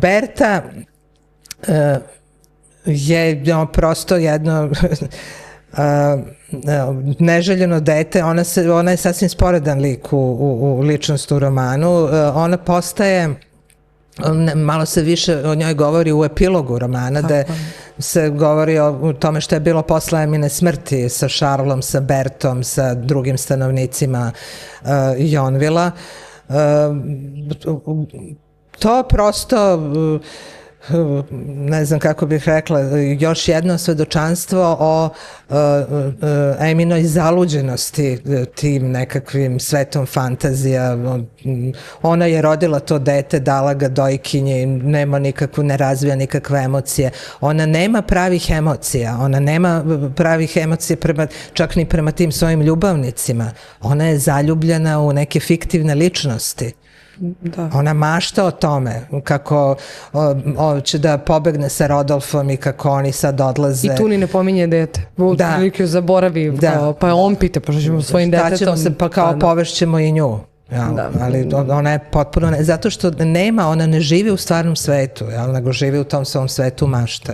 Berta je prosto jedno neželjeno dete, ona je sasvim sporedan lik u ličnost u romanu. Ona postaje, malo se više o njoj govori u epilogu romana, da se govori o tome što je bilo posle Emine smrti sa Charlesom, sa Bertom, sa drugim stanovnicima Yonvilla. To prosto, ne znam kako bih rekla, još jedno svedočanstvo o Eminoj zaluđenosti tim nekakvim svetom fantazija. Ona je rodila to dete, dala ga dojkinji, ne razvija nikakve emocije. Ona nema pravih emocija, ona nema pravih emocija čak ni prema tim svojim ljubavnicima. Ona je zaljubljena u neke fiktivne ličnosti. Da. Ona mašta o tome kako će da pobegne sa Rodolfom i kako oni sad odlaze. I tu ni ne pominje dete. Da. Zaboravi, pa on pita, pošto ćemo svojim detetom. Ćemo se, pa kao povešćemo i nju. Ali ona je potpuno, zato što ona ne živi u stvarnom svetu, nego živi u tom svom svetu mašte.